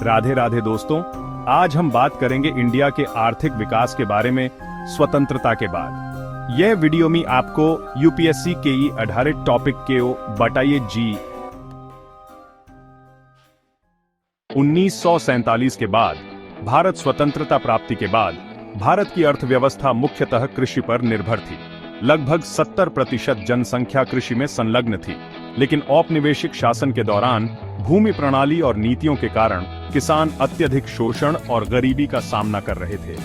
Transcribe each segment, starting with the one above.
राधे राधे दोस्तों, आज हम बात करेंगे इंडिया के आर्थिक विकास के बारे में स्वतंत्रता के बाद। यह वीडियो में आपको यूपीएससी के आधारित टॉपिक के बताइए जी। 1947 के बाद भारत स्वतंत्रता प्राप्ति के बाद भारत की अर्थव्यवस्था मुख्यतः कृषि पर निर्भर थी। लगभग 70% जनसंख्या कृषि में संलग्न थी, लेकिन औपनिवेशिक शासन के दौरान भूमि प्रणाली और नीतियों के कारण किसान अत्यधिक शोषण और गरीबी का सामना कर रहे थे।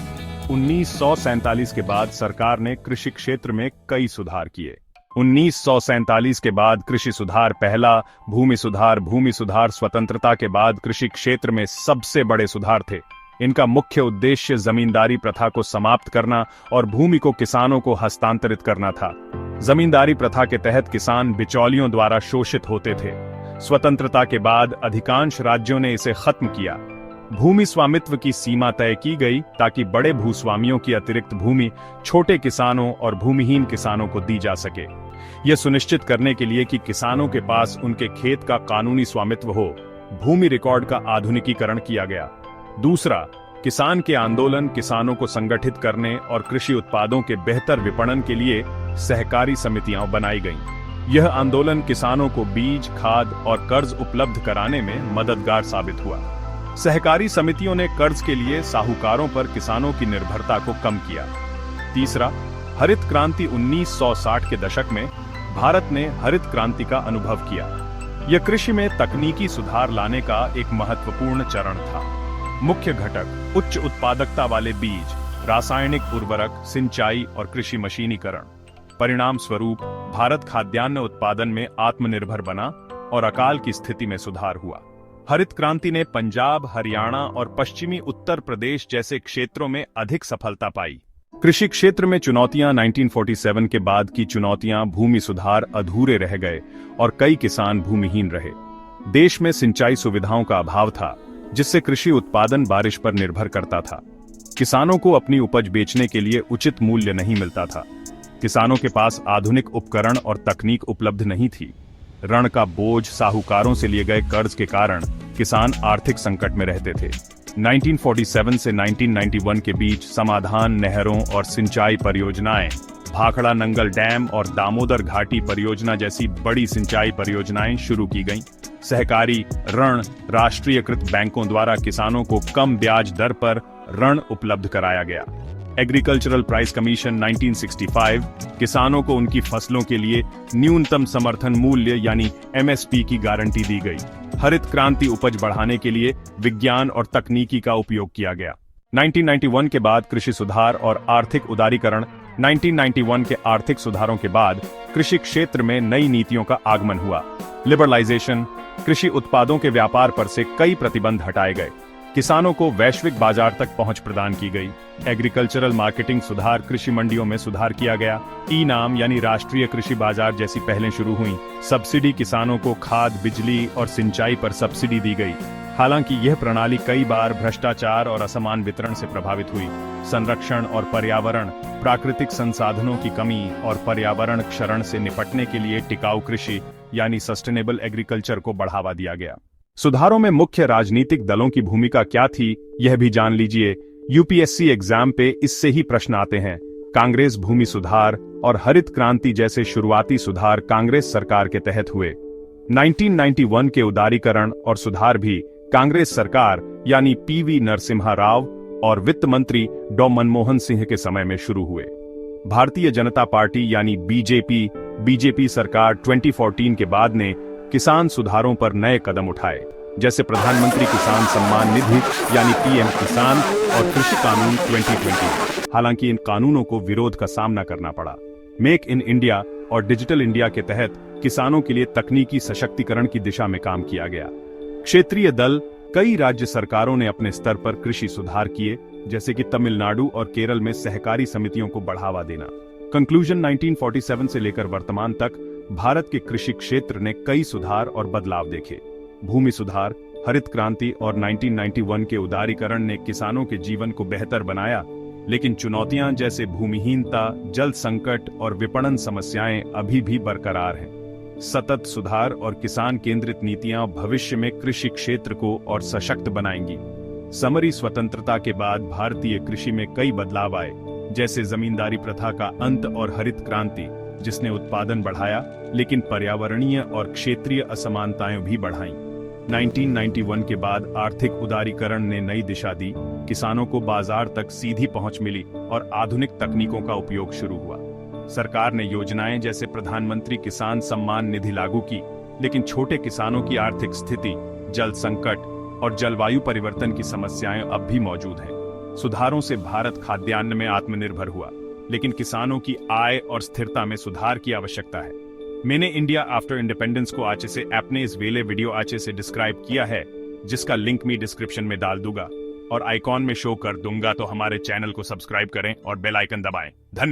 1947 के बाद सरकार ने कृषि क्षेत्र में कई सुधार किए। 1947 के बाद कृषि सुधार पहला भूमि सुधार स्वतंत्रता के बाद कृषि क्षेत्र में सबसे बड़े सुधार थे। इनका मुख्य उद्देश्य जमींदारी प्रथा को समाप्त करना और भूमि को किसानों को हस्तांतरित करना था। जमींदारी प्रथा के तहत किसान बिचौलियों द्वारा शोषित होते थे। स्वतंत्रता के बाद अधिकांश राज्यों ने इसे खत्म किया। भूमि स्वामित्व की सीमा तय की गई ताकि बड़े भूस्वामियों की अतिरिक्त भूमि छोटे किसानों और भूमिहीन किसानों को दी जा सके। यह सुनिश्चित करने के लिए कि किसानों के पास उनके खेत का कानूनी स्वामित्व हो, भूमि रिकॉर्ड का आधुनिकीकरण किया गया। दूसरा, किसान के आंदोलन किसानों को संगठित करने और कृषि उत्पादों के बेहतर विपणन के लिए सहकारी समितियां बनाई गईं। यह आंदोलन किसानों को बीज, खाद और कर्ज उपलब्ध कराने में मददगार साबित हुआ। सहकारी समितियों ने कर्ज के लिए साहूकारों पर किसानों की निर्भरता को कम किया। तीसरा, हरित क्रांति 1960 के दशक में भारत ने हरित क्रांति का अनुभव किया। यह कृषि में तकनीकी सुधार लाने का एक महत्वपूर्ण चरण था। मुख्य घटक उच्च उत्पादकता वाले बीज, रासायनिक उर्वरक, सिंचाई और कृषि मशीनीकरण। परिणाम स्वरूप भारत खाद्यान्न उत्पादन में आत्मनिर्भर बना और अकाल की स्थिति में सुधार हुआ। हरित क्रांति ने पंजाब, हरियाणा और पश्चिमी उत्तर प्रदेश जैसे क्षेत्रों में अधिक सफलता पाई। कृषि क्षेत्र में चुनौतियां 1947 के बाद की चुनौतियां भूमि सुधार अधूरे रह गए और कई किसान भूमिहीन रहे। देश में सिंचाई सुविधाओं का अभाव था, जिससे कृषि उत्पादन बारिश पर निर्भर करता था। किसानों को अपनी उपज बेचने के लिए उचित मूल्य नहीं मिलता था। किसानों के पास आधुनिक उपकरण और तकनीक उपलब्ध नहीं थी। ऋण का बोझ, साहूकारों से लिए गए कर्ज के कारण किसान आर्थिक संकट में रहते थे। 1947 से 1991 के बीच समाधान नहरों और सिंचाई परियोजनाएं, भाखड़ा नंगल डैम और दामोदर घाटी परियोजना जैसी बड़ी सिंचाई परियोजनाएं शुरू की गईं। सहकारी ऋण राष्ट्रीयकृत बैंकों द्वारा किसानों को कम ब्याज दर पर ऋण उपलब्ध कराया गया। एग्रीकल्चरल प्राइस कमीशन 1965 किसानों को उनकी फसलों के लिए न्यूनतम समर्थन मूल्य यानी एमएसपी की गारंटी दी गई। हरित क्रांति उपज बढ़ाने के लिए विज्ञान और तकनीकी का उपयोग किया गया। 1991 के बाद कृषि सुधार और आर्थिक उदारीकरण। 1991 के आर्थिक सुधारों के बाद कृषि क्षेत्र में नई नीतियों का आगमन हुआ। लिबरलाइजेशन, कृषि उत्पादों के व्यापार पर से कई प्रतिबंध हटाए गए। किसानों को वैश्विक बाजार तक पहुंच प्रदान की गई। एग्रीकल्चरल मार्केटिंग सुधार, कृषि मंडियों में सुधार किया गया। ई-नाम यानी राष्ट्रीय कृषि बाजार जैसी पहलें शुरू हुई। सब्सिडी, किसानों को खाद, बिजली और सिंचाई पर सब्सिडी दी गई। हालांकि यह प्रणाली कई बार भ्रष्टाचार और असमान वितरण से प्रभावित हुई। संरक्षण और पर्यावरण, प्राकृतिक संसाधनों की कमी और पर्यावरण क्षरण से निपटने के लिए टिकाऊ कृषि यानी सस्टेनेबल एग्रीकल्चर को बढ़ावा दिया गया। सुधारों में मुख्य राजनीतिक दलों की भूमिका क्या थी, यह भी जान लीजिए। यूपीएससी एग्जाम पे इससे ही प्रश्न आते हैं। कांग्रेस भूमि सुधार और हरित क्रांति जैसे शुरुआती सुधार कांग्रेस सरकार के तहत हुए। 1991 के उदारीकरण और सुधार भी कांग्रेस सरकार यानी पीवी नरसिम्हा राव और वित्त मंत्री डॉ मनमोहन सिंह के समय में शुरू हुए। भारतीय जनता पार्टी यानी बीजेपी सरकार 2014 के बाद ने किसान सुधारों पर नए कदम उठाए, जैसे प्रधानमंत्री किसान सम्मान निधि यानी पीएम किसान और कृषि कानून 2020। हालांकि इन कानूनों को विरोध का सामना करना पड़ा। मेक इन इंडिया और डिजिटल इंडिया के तहत किसानों के लिए तकनीकी सशक्तिकरण की दिशा में काम किया गया। क्षेत्रीय दल, कई राज्य सरकारों ने अपने स्तर पर कृषि सुधार किए, जैसे कि तमिलनाडु और केरल में सहकारी समितियों को बढ़ावा देना। कंक्लूजन, 1947 से लेकर वर्तमान तक भारत के कृषि क्षेत्र ने कई सुधार और बदलाव देखे। भूमि सुधार, हरित क्रांति और 1991 के उदारीकरण ने किसानों के जीवन को बेहतर बनाया, लेकिन चुनौतियां जैसे भूमिहीनता, जल संकट और विपणन समस्याएं अभी भी बरकरार हैं। सतत सुधार और किसान केंद्रित नीतियां भविष्य में कृषि क्षेत्र को और सशक्त बनाएंगी। समरी स्वतंत्रता के बाद भारतीय कृषि में कई बदलाव आए, जैसे जमींदारी प्रथा का अंत और हरित क्रांति, जिसने उत्पादन बढ़ाया लेकिन पर्यावरणीय और क्षेत्रीय असमानताएं भी बढ़ाईं। 1991 के बाद आर्थिक उदारीकरण ने नई दिशा दी, किसानों को बाजार तक सीधी पहुंच मिली और आधुनिक तकनीकों का उपयोग शुरू हुआ। सरकार ने योजनाएं जैसे प्रधानमंत्री किसान सम्मान निधि लागू की, लेकिन छोटे किसानों की आर्थिक स्थिति, जल संकट और जलवायु परिवर्तन की समस्याएं अब भी मौजूद हैं। सुधारों से भारत खाद्यान्न में आत्मनिर्भर हुआ, लेकिन किसानों की आय और स्थिरता में सुधार की आवश्यकता है। मैंने इंडिया आफ्टर इंडिपेंडेंस को आचे से अपने इस वेले वीडियो आचे से डिस्क्राइब किया है, जिसका लिंक मैं डिस्क्रिप्शन में डाल दूंगा और आइकॉन में शो कर दूंगा। तो हमारे चैनल को सब्सक्राइब करें और बेल आइकन दबाएं। धन्यवाद।